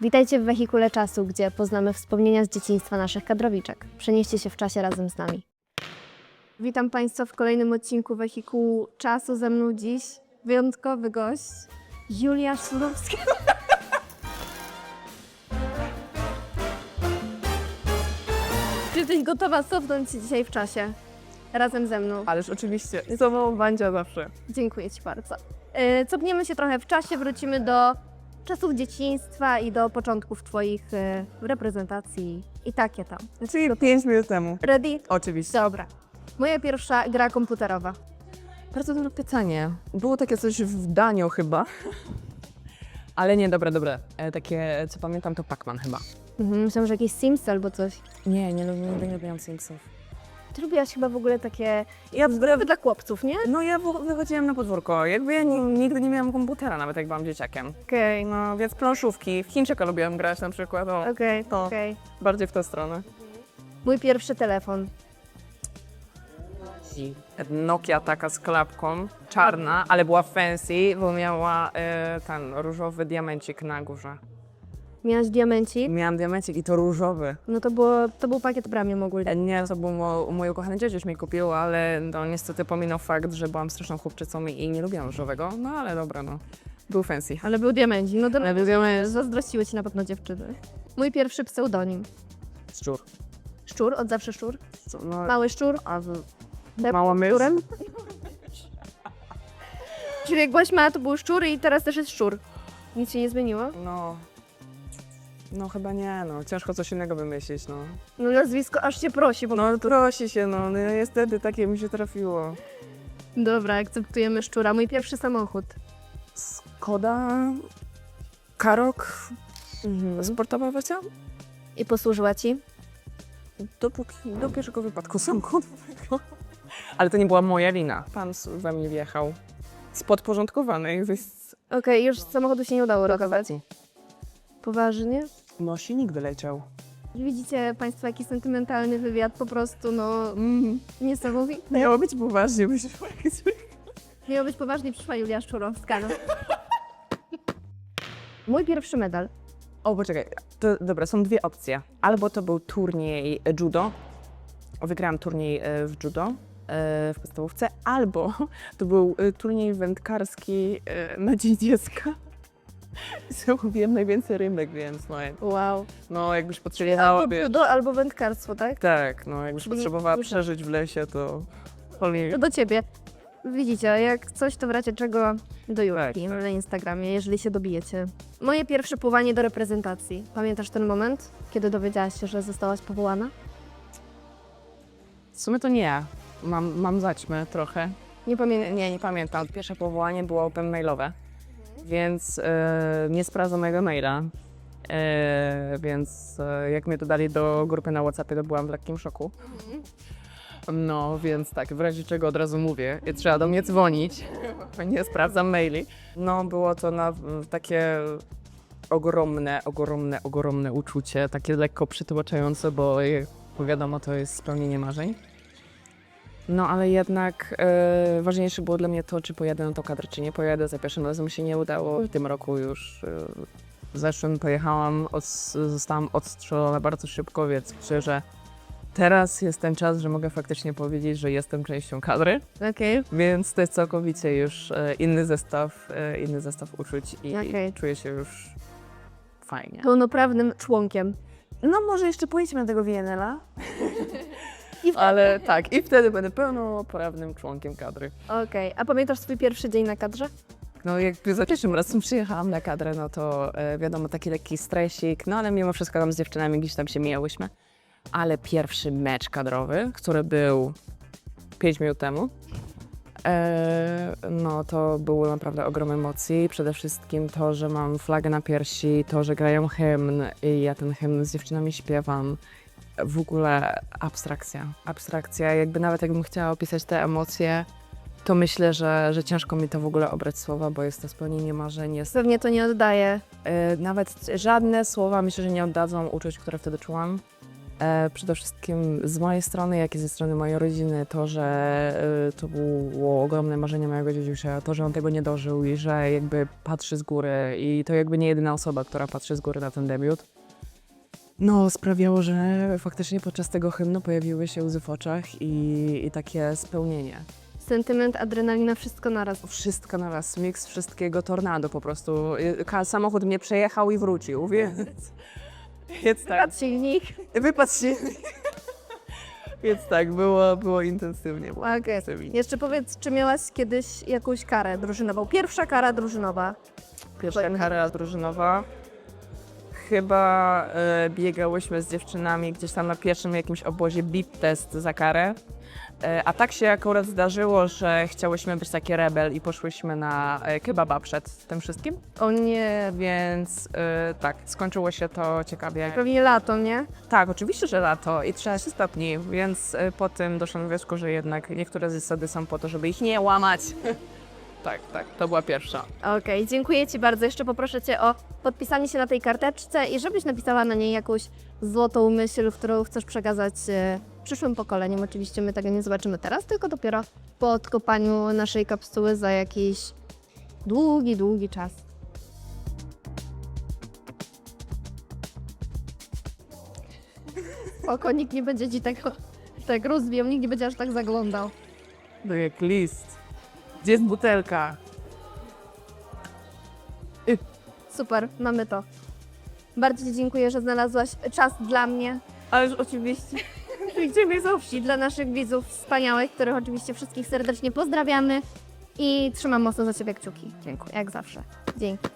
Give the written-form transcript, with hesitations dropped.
Witajcie w Wehikule Czasu, gdzie poznamy wspomnienia z dzieciństwa naszych kadrowiczek. Przenieście się w czasie razem z nami. Witam Państwa w kolejnym odcinku Wehikułu Czasu. Ze mną dziś wyjątkowy gość, Julia Szurowska. Czy jesteś gotowa cofnąć się dzisiaj w czasie? Razem ze mną. Ależ oczywiście, z tobą Wandzia zawsze. Dziękuję Ci bardzo. Cofniemy się trochę w czasie, wrócimy do czasów dzieciństwa i do początków Twoich reprezentacji i takie tam. Czyli 5 minut temu. Ready? Oczywiście. Dobra. Moja pierwsza gra komputerowa. Bardzo dobre pytanie. Było takie coś w Daniu chyba. Ale nie, dobre. Takie, co pamiętam, to Pac-Man chyba. Myślałam, że jakieś Sims albo coś. Nie lubiłam Simsów. Ty lubiłaś chyba w ogóle takie gry dla chłopców, nie? No ja wychodziłam na podwórko. Jakby ja nigdy nie miałam komputera, nawet jak byłam dzieciakiem. Okej, No, więc planszówki. W Chińczyka lubiłam grać na przykład. O, okej. to bardziej w tę stronę. Mój pierwszy telefon. Nokia taka z klapką, czarna, ale była fancy, bo miała ten różowy diamencik na górze. Miałaś diamencik? Miałam diamencik i to różowy. No to był pakiet premium ogólnie. Nie, to był mój ukochany dzieciuś mi kupił, ale no niestety pominął fakt, że byłam straszną chłopczycą i nie lubiłam różowego. No ale dobra, no. Był fancy. Ale był diamencik. No to Ale był diament. zazdrościły Ci na pewno dziewczyny. Mój pierwszy pseudonim. Szczur. Szczur? Od zawsze szczur? No, Mały szczur? mała myśl. Szczurem? Czyli jak byłaś mała, to był szczur i teraz też jest szczur. Nic się nie zmieniło? No chyba nie, no. Ciężko coś innego wymyślić, no. No nazwisko aż się prosi. No prosi się, no. No niestety takie mi się trafiło. Dobra, akceptujemy szczura. Mój pierwszy samochód. Skoda... Karok... Sportowa wersja? I posłużyła Ci? Do pierwszego wypadku samochodowego. Ale to nie była moja wina. Pan we mnie wjechał. Z podporządkowanej. Okej, już z samochodu się nie udało rokować. Poważnie? No silnik wyleciał. Widzicie Państwo, jaki sentymentalny wywiad, po prostu, niesamowity. Miało być poważnie, by się jakieś... Miało być poważnie, przyszła Julia Szczurowska. No. Mój pierwszy medal. O, poczekaj. Dobra, są dwie opcje. Albo to był turniej judo. Wygrałam turniej w judo w podstawówce. Albo to był turniej wędkarski na Dzień Dziecka. Zrobiłem najwięcej rymek, więc Wow. no jakbyś potrzebowała, Albo judo, albo wędkarstwo, tak? tak, no jakbyś potrzebowała przeżyć w lesie, to To do Ciebie. Widzicie, jak coś, to w razie czego do Julki Tak. na Instagramie, jeżeli się dobijecie. Moje pierwsze pływanie do reprezentacji. Pamiętasz ten moment, kiedy dowiedziałaś się, że zostałaś powołana? w sumie to nie. Mam zaćmę trochę. Nie pamiętam. Nie pamiętam. Pierwsze powołanie było open mailowe, więc nie sprawdzam mojego maila. Więc jak mnie dodali do grupy na WhatsAppie, to byłam w lekkim szoku. No, więc tak, w razie czego od razu mówię, trzeba do mnie dzwonić, nie sprawdzam maili. No, było to takie ogromne uczucie, takie lekko przytłaczające, bo wiadomo, to jest spełnienie marzeń. No, ale jednak ważniejsze było dla mnie to, czy pojadę na tą kadrę, czy nie pojadę. Za pierwszym razem się nie udało, w tym roku już w zeszłym pojechałam, zostałam odstrzelona bardzo szybko, więc myślę, że teraz jest ten czas, że mogę faktycznie powiedzieć, że jestem częścią kadry, Okej. więc to jest całkowicie już inny zestaw uczuć i czuję się już fajnie. Pełnoprawnym członkiem. No może jeszcze pojedźmy na tego WNL-a. Ale tak, i wtedy będę pełnoprawnym członkiem kadry. Okej. A pamiętasz swój pierwszy dzień na kadrze? No jakby za pierwszym razem przyjechałam na kadrę, no to wiadomo, taki lekki stresik, no ale mimo wszystko tam z dziewczynami gdzieś tam się mijałyśmy. Ale pierwszy mecz kadrowy, który był 5 minut temu, no to były naprawdę ogromne emocje. Przede wszystkim to, że mam flagę na piersi, to, że grają hymn i ja ten hymn z dziewczynami śpiewam. W ogóle abstrakcja. Jakby nawet jakbym chciała opisać te emocje, to myślę, że ciężko mi to w ogóle obrać słowa, bo jest to spełnienie marzeń. Pewnie to nie oddaje. Nawet żadne słowa myślę, że nie oddadzą uczuć, które wtedy czułam. Przede wszystkim z mojej strony, jak i ze strony mojej rodziny, to, że to było ogromne marzenie mojego dziadusia, to, że on tego nie dożył i że jakby patrzy z góry i to jakby nie jedyna osoba, która patrzy z góry na ten debiut. No, sprawiało, że faktycznie podczas tego hymnu pojawiły się łzy w oczach i takie spełnienie. Sentyment, adrenalina, wszystko naraz. Wszystko na raz, miks wszystkiego, tornado po prostu. Samochód mnie przejechał i wrócił, więc tak. Patrz silnik. Wypadł silnik. Więc tak, było intensywnie. Okay. Jeszcze powiedz, czy miałaś kiedyś jakąś karę drużynową? Pierwsza kara drużynowa. Pierwsza kara drużynowa. Chyba biegałyśmy z dziewczynami gdzieś tam na pierwszym jakimś obozie beep test za karę. A tak się akurat zdarzyło, że chciałyśmy być takie rebel i poszłyśmy na kebaba przed tym wszystkim. O nie. Więc tak, skończyło się to ciekawie. Pewnie lato, nie? Tak, oczywiście, że lato i 13 stopni, więc po tym doszłam do wniosku, że jednak niektóre zasady są po to, żeby ich nie łamać. Tak, to była pierwsza. Okej, dziękuję Ci bardzo. Jeszcze poproszę Cię o podpisanie się na tej karteczce i żebyś napisała na niej jakąś złotą myśl, którą chcesz przekazać przyszłym pokoleniom. Oczywiście my tego nie zobaczymy teraz, tylko dopiero po odkopaniu naszej kapsuły za jakiś długi czas. Oko, nikt nie będzie Ci tak rozwijał, nikt nie będzie aż tak zaglądał. To jak list. Gdzie jest butelka? Super, mamy to. Bardzo Ci dziękuję, że znalazłaś czas dla mnie. Ależ oczywiście. Idziemy z wsi dla naszych widzów wspaniałych, których oczywiście wszystkich serdecznie pozdrawiamy i trzymam mocno za Ciebie kciuki. Dziękuję. Jak zawsze. Dzięki.